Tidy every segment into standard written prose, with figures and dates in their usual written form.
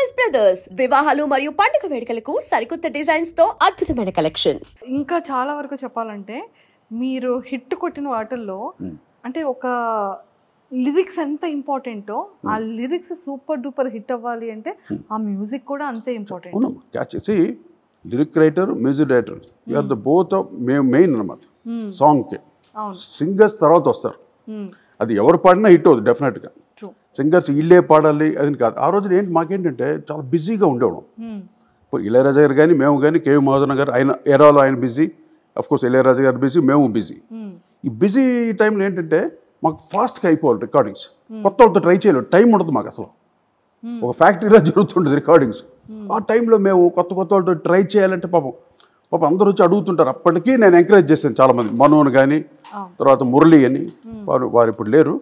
Choice brothers వివాహాలు మరియు పండుగ వేడుకలకు సరికొత్త డిజైన్స్ తో అద్భుతమైన కలెక్షన్. ఇంకా చాలా వరకు చెప్పాలంటే మీరు హిట్ కొట్టిన వాటిల్లో అంటే ఒక లిరిక్స్ ఎంత ఇంపార్టెంటో ఆ లిరిక్స్ సూపర్ డూపర్ హిట్ అవ్వాలి అంటే ఆ మ్యూజిక్ కూడా అంతే important. Lyric writer, music director you are the both of main అన్నమాట సాంగ్కి. సింగర్స్ తర్వాత వస్తారు. అది ఎవరు పాడినా హిట్ అవుతుంది డెఫినెట్గా. సింగర్స్ వీళ్ళే పాడాలి అది కాదు. ఆ రోజున మాకేంటంటే చాలా బిజీగా ఉండేవాళ్ళం. ఇప్పుడు ఇళయరాజా గారు కానీ మేము కానీ కేవి మహాజన్ గారు ఆయన ఎరాలో ఆయన బిజీ, అఫ్కోర్స్ ఇళయరాజా గారు బిజీ, మేము బిజీ. ఈ బిజీ టైంలో ఏంటంటే మాకు ఫాస్ట్గా అయిపోవాలి రికార్డింగ్స్. కొత్త వాళ్ళతో ట్రై చేయలేదు, టైం ఉండదు మాకు అసలు. ఒక ఫ్యాక్టరీలో జరుగుతుంటుంది రికార్డింగ్స్. ఆ టైంలో మేము కొత్త వాళ్ళతో ట్రై చేయాలంటే పాపం అందరూ వచ్చి అడుగుతుంటారు. అప్పటికీ నేను ఎంకరేజ్ చేశాను చాలామంది. మనోన్ కానీ, తర్వాత మురళి అని, వారు ఇప్పుడు లేరు,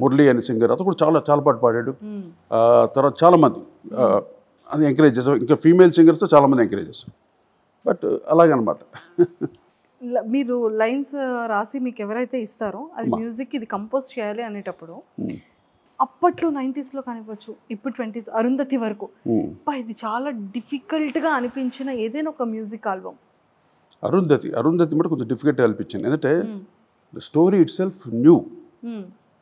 మురళి అని సింగర్, అతను కూడా చాలా పాటు పాడాడు. తర్వాత చాలామంది అది ఎంకరేజ్ చేసాం. ఇంకా ఫీమేల్ సింగర్స్తో చాలామంది ఎంకరేజ్ చేశాం. బట్ అలాగనమాట. మీరు లైన్స్ రాసి మీకు ఎవరైతే ఇస్తారో అది మ్యూజిక్ ఇది కంపోజ్ చేయాలి అనేటప్పుడు అప్పట్లో 90s లో కానివ్వచ్చు, ఇప్పుడు 20s అరుంధతి వరకు ఇది చాలా డిఫికల్ట్గా అనిపించిన ఏదైనా ఒక మ్యూజిక్ ఆల్బమ్? అరుంధతి మటు కొంచెం డిఫికల్ట్గా అనిపించింది. ఎందుకంటే స్టోరీ ఇట్ సెల్ఫ్ న్యూ.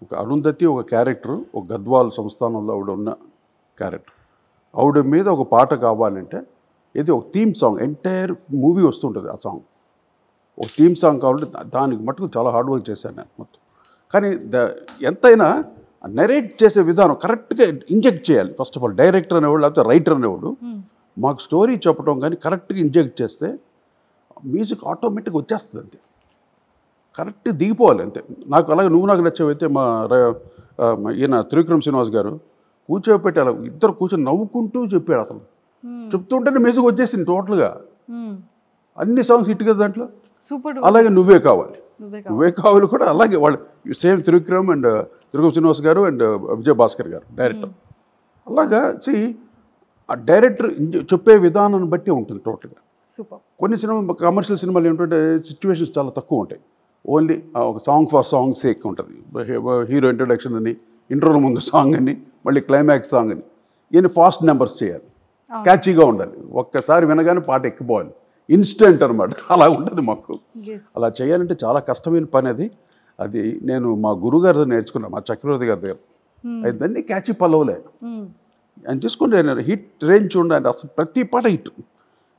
ఒక అరుంధతి ఒక క్యారెక్టర్, ఒక గద్వాల్ సంస్థానంలో ఆవిడ ఉన్న క్యారెక్టర్. ఆవిడ మీద ఒక పాట కావాలంటే ఇది ఒక థీమ్ సాంగ్, ఎంటైర్ మూవీ వస్తుంటుంది ఆ సాంగ్. ఒక థీమ్ సాంగ్ కావాలంటే దానికి మటుకు చాలా హార్డ్ వర్క్ చేశాను నేను మొత్తం. కానీ ఎంతైనా నెరేట్ చేసే విధానం కరెక్ట్గా ఇంజెక్ట్ చేయాలి. ఫస్ట్ ఆఫ్ ఆల్ డైరెక్టర్ అనేవాడు లేకపోతే రైటర్ అనేవాడు మాకు స్టోరీ చెప్పడం కానీ కరెక్ట్గా ఇంజెక్ట్ చేస్తే మ్యూజిక్ ఆటోమేటిక్గా వచ్చేస్తుంది. అంతే, కరెక్ట్ దిగిపోవాలి అంతే. నాకు అలాగే నువ్వు నాకు నచ్చావైతే మా ఈయన త్రివిక్రమ్ శ్రీనివాస్ గారు కూర్చోబెట్టి అలా ఇద్దరు కూర్చొని నవ్వుకుంటూ చెప్పాడు. అసలు చెప్తుంటేనే మ్యూజిక్ వచ్చేసింది టోటల్గా. అన్ని సాంగ్స్ హిట్ కదా దాంట్లో. అలాగే నువ్వే కావాలి కూడా అలాగే వాళ్ళు సేమ్ త్రివిక్రమ్ అండ్ త్రివిక్రమ్ శ్రీనివాస్ గారు అండ్ విజయ్ భాస్కర్ గారు డైరెక్టర్. అలాగా ఆ డైరెక్టర్ చెప్పే విధానాన్ని బట్టి ఉంటుంది టోటల్గా. కొన్ని సినిమా కమర్షియల్ సినిమాలు ఏంటంటే సిచ్యువేషన్స్ చాలా తక్కువ ఉంటాయి. ఓన్లీ ఒక సాంగ్ ఫర్ సాంగ్ సేక్ ఉంటుంది. హీరో ఇంట్రొడక్షన్ అని, ఇంట్రోల ముందు సాంగ్ అని, మళ్ళీ క్లైమాక్స్ సాంగ్ అని. ఈయన ఫాస్ట్ నెంబర్స్ చేయాలి, క్యాచీగా ఉండాలి, ఒక్కసారి వినగానే పాట ఎక్కిపోవాలి, ఇన్స్టెంట్ అనమాట. అలా ఉంటుంది మాకు. అలా చేయాలంటే చాలా కష్టమైన పని అది. అది నేను మా గురుగారితో నేర్చుకున్నాను, మా చక్రవర్తి గారి దగ్గర. అది దాన్ని క్యాచీ పల్లవులే ఆయన తీసుకుంటే హిట్ రేంజ్ ఉండాలి. అసలు ప్రతి పాట హిట్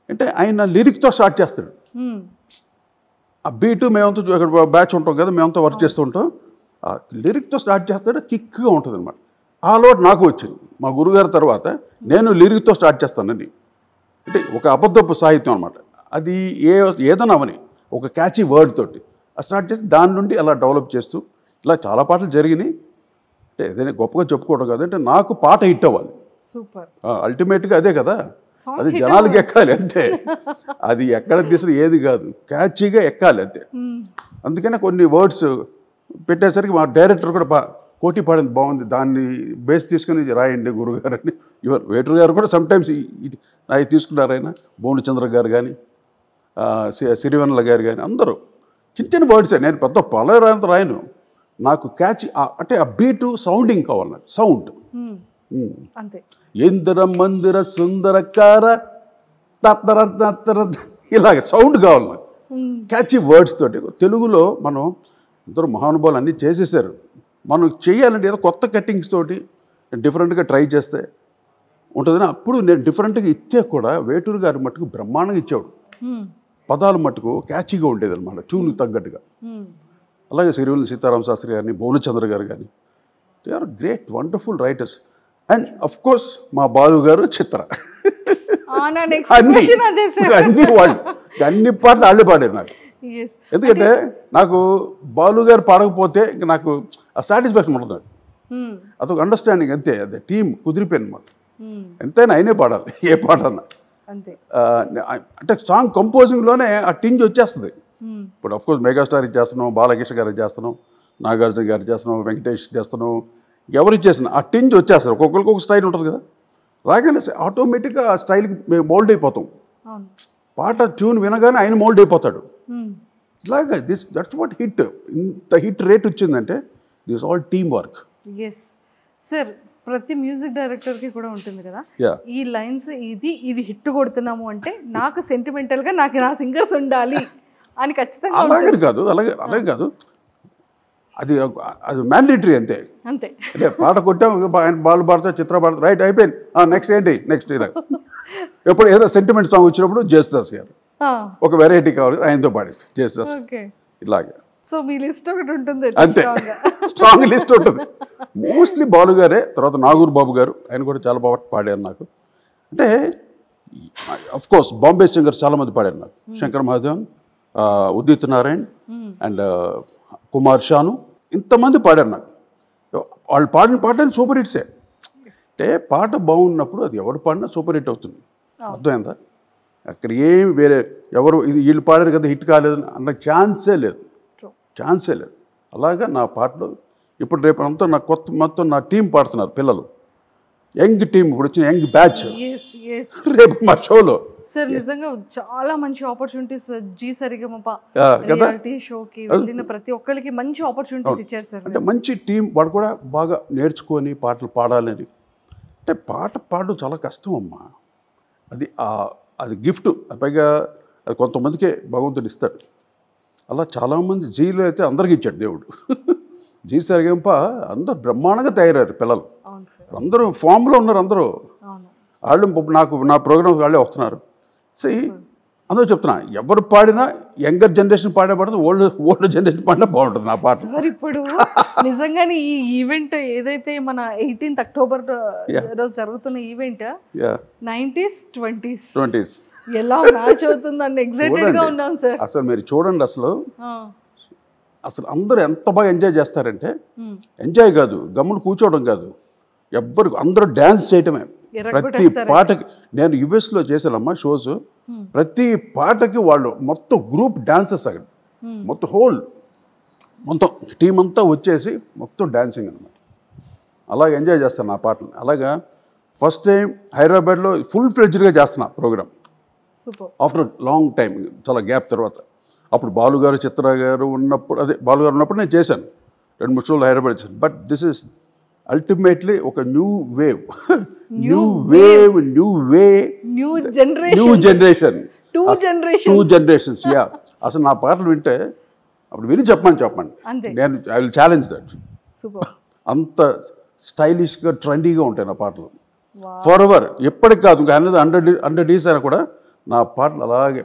అంటే ఆయన లిరిక్తో స్టార్ట్ చేస్తాడు. ఆ బీటు మేమంతా అక్కడ బ్యాచ్ ఉంటాం కదా, మేమంతా వర్క్ చేస్తూ ఉంటాం. ఆ లిరిక్తో స్టార్ట్ చేస్తాడు, కిక్గా ఉంటుంది అనమాట. ఆ అలవాటు నాకు వచ్చింది. మా గురుగారి తర్వాత నేను లిరిక్తో స్టార్ట్ చేస్తానండి. అంటే ఒక అబద్ధపు సాహిత్యం అనమాట. అది ఏదైనా అవని ఒక క్యాచీ వర్డ్ తోటి స్టార్ట్ చేసి దాని నుండి అలా డెవలప్ చేస్తూ ఇలా చాలా పాటలు జరిగినాయి. అంటే ఏదైనా గొప్పగా చెప్పుకోవడం కాదు, అంటే నాకు పాట హిట్ అవ్వాలి. అల్టిమేట్గా అదే కదా, అది జనాలకి ఎక్కాలి అంతే. అది ఎక్కడ తీసిన ఏది కాదు, క్యాచీగా ఎక్కాలి అంతే. అందుకనే కొన్ని వర్డ్స్ పెట్టేసరికి మా డైరెక్టర్ కూడా కోటి పాడింది బాగుంది, దాన్ని బేస్ తీసుకుని రాయండి గురుగారు అని. వేటర్ గారు కూడా సమ్టైమ్స్ ఇది అవి తీసుకున్నారు. ఆయన భువనచంద్ర గారు కానీ, సిరివెన్నెల గారు కానీ అందరూ చిన్న చిన్న వర్డ్సే. నేను పెద్ద పలరాయంతో రాయను. నాకు క్యాచ్ అంటే ఆ బీటు సౌండింగ్ కావాలి, నాకు సౌండ్. ఎందర మందిర సుందరకార ఇలాగ సౌండ్ కావాలి నాకు, క్యాచీ వర్డ్స్ తోటి. తెలుగులో మనం ఇద్దరు మహానుభావులు అన్నీ చేసేసారు. మనం చేయాలంటే ఏదో కొత్త కట్టింగ్స్ తోటి డిఫరెంట్గా ట్రై చేస్తే ఉంటుందని. అప్పుడు నేను డిఫరెంట్గా ఇచ్చే కూడా వేటూరు గారి మట్టుకు బ్రహ్మాండంగా ఇచ్చేవాడు. పదాలు మట్టుకు క్యాచీగా ఉండేది అనమాట, ట్యూన్కి తగ్గట్టుగా. అలాగే సిరివెన్నెల సీతారామ శాస్త్రి గారిని, భువనచంద్ర గారు కానీ, they are great wonderful writers. And of course మా బాలు గారు, చిత్ర, అన్ని వాళ్ళు అన్ని పాటలు వాళ్ళే పాడారు నాకు. ఎందుకంటే నాకు బాలు గారు పాడకపోతే ఇంకా నాకు ఆ సాటిస్ఫాక్షన్ ఉంటుంది. అదొక అండర్స్టాండింగ్ అంతే. అదే టీం కుదిరిపోయింది అనమాట. ఎంతైనా ఆయనే పాడాలి ఏ పాట అన్నా. అంటే సాంగ్ కంపోజింగ్లోనే ఆ టింజ్ వచ్చేస్తుంది. ఇప్పుడు అఫ్కోర్స్ మెగాస్టార్ చేస్తున్నాం, బాలకృష్ణ గారికి చేస్తున్నాం, నాగార్జున గారికి చేస్తున్నాం, వెంకటేష్ చేస్తున్నాం, ఎవరికి చేసిన ఆ టింజ్ వచ్చేస్తారు. ఒక్కొక్కరికి ఒక స్టైల్ ఉంటుంది కదా, రాగానే ఆటోమేటిక్గా ఆ స్టైల్కి మేము మోల్డ్ అయిపోతాం. పాట ట్యూన్ వినగానే ఆయన మోల్డ్ అయిపోతాడు. ఇలాగా దట్స్ వాట్ హిట్. ఇంత హిట్ రేట్ వచ్చిందంటే this all team work. Sir ప్రతి మ్యూజిక్ డైరెక్టర్ కి కూడా ఉంటుంది కదా, Yeah. ఈ లైన్స్ ఇది హిట్ కొడుతున్నాము అంటే నాకు సెంటిమెంటల్ గా నాకు నా సింగర్స్ ఉండాలి అని ఖచ్చితంగా అలాగే కాదు, అలాగే కాదు, అది మ్యాండేటరీ అంతే. అంతే. అంటే పాట కొట్టాం, ఆయన బాలు పాడతా, చిత్ర పాడతా, రైట్ అయిపోయింది, నెక్స్ట్ ఏంటి, నెక్స్ట్ ఇలా. ఎప్పుడు ఏదో సెంటిమెంట్ సాంగ్ వచ్చినప్పుడు జేసుదాస్ గారు ఒక వెరైటీ కావాలి, ఆయనతో పాడేసి జేసుదాస్ ఇలాగే. సో మీ లిస్ట్ ఒకటి ఉంటుంది అంతే, స్ట్రాంగ్ లిస్ట్ ఉంటుంది. మోస్ట్లీ బాలు గారే, తర్వాత నాగూర్ బాబు గారు, ఆయన కూడా చాలా బాగా పాడారు నాకు. అంటే అఫ్ కోర్స్ బాంబే సింగర్స్ చాలామంది పాడారు నాకు. శంకర్ మహాదేవన్, ఉదిత్ నారాయణ్ అండ్ కుమార్ షాను, ఇంతమంది పాడారు నాకు. వాళ్ళు పాడిన పాటలు సూపర్ హిట్సే. అంటే పాట బాగున్నప్పుడు అది ఎవరు పాడినా సూపర్ హిట్ అవుతుంది. అర్థమైందా? అక్కడ ఏం వేరే ఎవరు ఇది వీళ్ళు పాడారు కదా హిట్ కాలేదు అన్న ఛాన్సే లేదు. అలాగా నా పాటలు ఇప్పుడు రేపు అంతా నా మొత్తం నా టీం పాడుతున్నారు, పిల్లలు, యంగ్ టీం, ఇప్పుడు వచ్చిన యంగ్ బ్యాచ్ రేపు మా షోలో. సార్ నిజంగా చాలా మంచి ఆపర్చునిటీస్ జీ సరిగమప రియాలిటీ షోకి వెళ్ళిన ప్రతి ఒక్కరికి మంచి ఆపర్చునిటీస్ ఇచ్చారు సార్. అంటే మంచి టీం, వాడు కూడా బాగా నేర్చుకొని పాటలు పాడాలని. అంటే పాట పాడడం చాలా కష్టం అమ్మా, అది గిఫ్ట్. పైగా అది కొంతమందికే భగవంతుడు ఇస్తాడు. అలా చాలామంది జీలో అయితే అందరికి ఇచ్చాడు దేవుడు. జీ సరిగంప అందరు బ్రహ్మాండంగా తయారయ్యారు పిల్లలు, అందరూ ఫామ్లో ఉన్నారు. అందరూ వాళ్ళు నా ప్రోగ్రామ్ వాళ్ళే వస్తున్నారు. సో అందరూ చెప్తున్నా, ఎవరు పాడినా యంగర్ జనరేషన్ పాడబడుతుంది, ఓల్డ్ జనరేషన్ పాడినా బాగుంటుంది నా పాట. ఇప్పుడు నిజంగానే ఈ ఈవెంట్ ఏదైతే మన 18th అక్టోబర్ రోజు జరుగుతున్న ఈవెంట్ 90s 20s ఎలా మ్యాచ్ అవుతుందని ఎక్సైటెడ్ గా ఉన్నాం సార్. అసలు మీరు చూడండి, అసలు అందరూ ఎంత బాగా ఎంజాయ్ చేస్తారంటే, ఎంజాయ్ కాదు, గమ్మును కూర్చోవడం కాదు, అందరూ డ్యాన్స్ చేయటమే. ప్రతి పాటకి నేను యుఎస్లో చేశానమ్మా షోస్, ప్రతి పాటకి వాళ్ళు మొత్తం గ్రూప్ డాన్సెస్ అక్కడ, మొత్తం టీం అంతా వచ్చేసి మొత్తం డాన్సింగ్ అనమాట. అలాగ ఎంజాయ్ చేస్తాను నా పాటలు. అలాగా ఫస్ట్ టైం హైదరాబాద్లో ఫుల్ ఫ్లెడ్జ్డ్గా చేస్తున్నా ప్రోగ్రామ్ ఆఫ్టర్ లాంగ్ టైం, చాలా గ్యాప్ తర్వాత. అప్పుడు బాలుగారు, చిత్ర గారు ఉన్నప్పుడు, బాలుగారు ఉన్నప్పుడు నేను చేశాను 2-3 షోలు హైదరాబాద్ చేశాను. బట్ దిస్ ఇస్ అల్టిమేట్లీ ఒక న్యూ జనరేషన్, టూ జనరేషన్స్. అసలు నా పాటలు వింటే అప్పుడు విని చెప్పండి, నేను ఐ విల్ ఛాలెంజ్ దట్. అంత స్టైలిష్గా ట్రెండీగా ఉంటాయి నా పాటలు ఫర్ ఎవర్, ఎప్పటికి కాదు. ఇంకా అనేది 100 డేస్ అయినా కూడా నా పాటలు అలాగే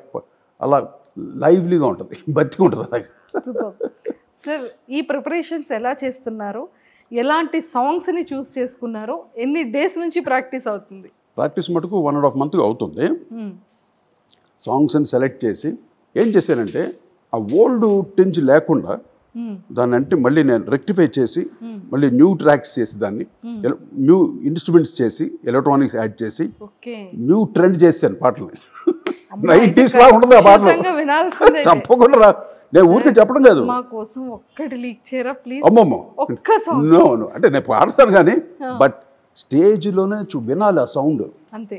అలా లైవ్లీగా ఉంటుంది, బతిగా ఉంటుంది అలాగే. సార్ ఈ ప్రిపరేషన్స్ ఎలా చేస్తున్నారు, ఎలాంటి సాంగ్స్ని చూస్ చేసుకున్నారు, ఎన్ని డేస్ నుంచి ప్రాక్టీస్ అవుతుంది? ప్రాక్టీస్ మటుకు 1.5 month అవుతుంది. సాంగ్స్ని సెలెక్ట్ చేసి ఏం చేశానంటే, ఆ ఓల్డ్ టింజ్ లేకుండా దాన్ని అంటే మళ్ళీ నేను రెక్టిఫై చేసి, మళ్ళీ న్యూ ట్రాక్స్ చేసి, దాన్ని న్యూ ఇన్స్ట్రుమెంట్స్ చేసి, ఎలక్ట్రానిక్స్ యాడ్ చేసి, న్యూ ట్రెండ్ చేశాను పాటల్ని. 90s లా ఉండదు ఆ పాటలు, తప్పకుండా రా. నేను ఊరికే చెప్పడం కాదు, అమ్మమ్మ నో అంటే నేను పాడతాను కానీ, బట్ స్టేజ్లోనే వినాలి ఆ సౌండ్, అంతే.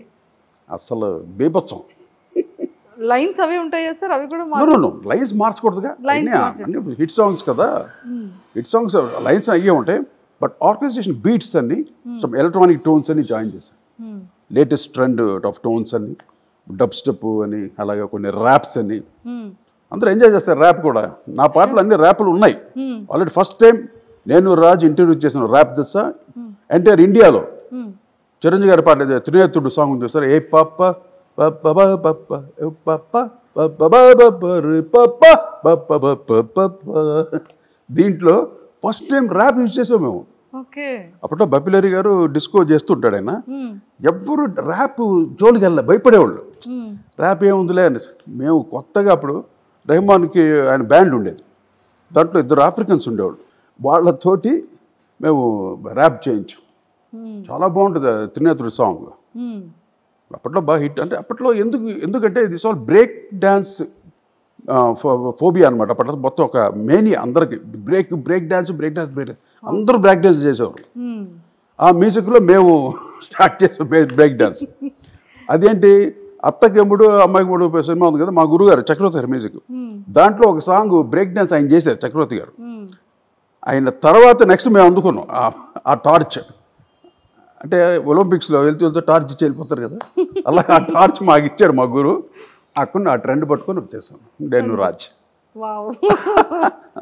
అసలు బీభత్సం. లైన్స్ అవి ఉంటాయా సార్? అవి కూడా లైన్స్ మార్చకూడదుగా, హిట్ సాంగ్స్ కదా, హిట్ సాంగ్స్ లైన్స్ అయ్యే ఉంటాయి. బట్ ఆర్కెస్ట్రేషన్ బీట్స్ అన్ని, సమ్ ఎలక్ట్రానిక్ టోన్స్ అన్ని జాయిన్ చేశాను. లేటెస్ట్ ట్రెండ్ ఆఫ్ టోన్స్ అని, డబ్ స్టెప్ అని, అలాగే కొన్ని ర్యాప్స్ అని. అందరూ ఎంజాయ్ చేస్తారు ర్యాప్ కూడా. నా పాటలు అన్ని ర్యాపులు ఉన్నాయి ఆల్రెడీ. ఫస్ట్ టైం నేను రాజు ఇంటర్వ్యూ చేశాను ర్యాప్ తెలుసా, ఎంటైర్ ఇండియాలో. చిరంజీవి గారి పాటలు త్రినేత్రుడు సాంగ్ ఉంది చూస్తారు, ఏ పాప దీంట్లో ఫస్ట్ టైం ర్యాప్ యూజ్ చేసాం మేము. అప్పట్లో బపిలరి గారు డిస్కో చేస్తుంటాడు ఆయన, ఎవ్వరు ర్యాప్ జోలికి వెళ్ళలే, భయపడేవాళ్ళు. ర్యాప్ ఏముందిలే అని. మేము కొత్తగా అప్పుడు రెహమాన్కి ఆయన బ్యాండ్ ఉండేది, దాంట్లో 2 ఆఫ్రికన్స్ ఉండేవాళ్ళు, వాళ్ళతోటి మేము ర్యాప్ చేయించాం. చాలా బాగుంటుంది త్రినేత్రుడి సాంగ్. అప్పట్లో బాగా హిట్. అంటే అప్పట్లో ఎందుకంటే this all break dance phobia అనమాట. అప్పట్లో మొత్తం ఒక మేనియా అందరికి, బ్రేక్ డ్యాన్స్ అందరూ బ్రేక్ డ్యాన్స్ చేసేవారు. ఆ మ్యూజిక్లో మేము స్టార్ట్ చేసాం బ్రేక్ డ్యాన్స్. అదేంటి, అత్తకెమ్ముడు అమ్మాయికెమ్ముడు సినిమా ఉంది కదా, మా గురుగారు చక్రవర్తి గారు మ్యూజిక్, దాంట్లో ఒక సాంగ్ బ్రేక్ డ్యాన్స్ ఆయన చేశారు చక్రవర్తి గారు. ఆయన తర్వాత నెక్స్ట్ మేము అందుకున్నాం ఆ టార్చ్. అంటే ఒలింపిక్స్లో వెళ్తూ టార్చ్ ఇచ్చి వెళ్ళిపోతారు కదా, అలా ఆ టార్చ్ మాకు ఇచ్చాడు మా గురువు. అక్కడ ఆ ట్రెండ్ పట్టుకొని వచ్చేసాను నేను రాజ్. వావ్.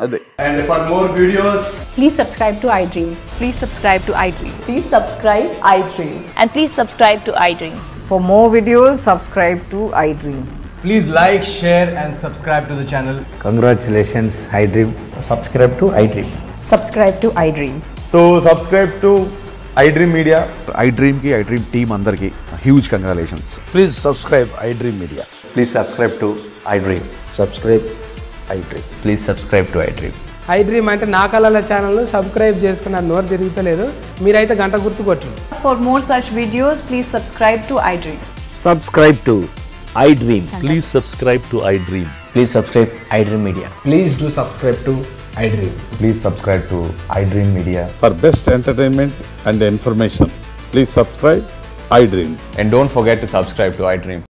అదే. And for more videos, Please subscribe to iDream. Please subscribe to iDream. Please subscribe iDreams. And please subscribe to iDream. For more videos, subscribe to iDream. please like, share, and subscribe to the channel. Congratulations, iDream. Subscribe to iDream. Subscribe to iDream. So subscribe to iDream Media. iDream team అందరికి huge congratulations. Please subscribe iDream Media. Please subscribe to iDream. Subscribe iDream. Please subscribe to iDream. iDream అంటే నా కళల ఛానల్ను subscribe చేసుకున్న నోరు తిరుగుతలేదు, మీరైతే గంట గుర్తు కొట్టండి. For more such videos, please subscribe to iDream. Subscribe to iDream. Please subscribe to iDream. Please subscribe iDream Media. Please do subscribe to iDream. Please subscribe to iDream Media. For best entertainment and information, please subscribe iDream. And don't forget to subscribe to iDream.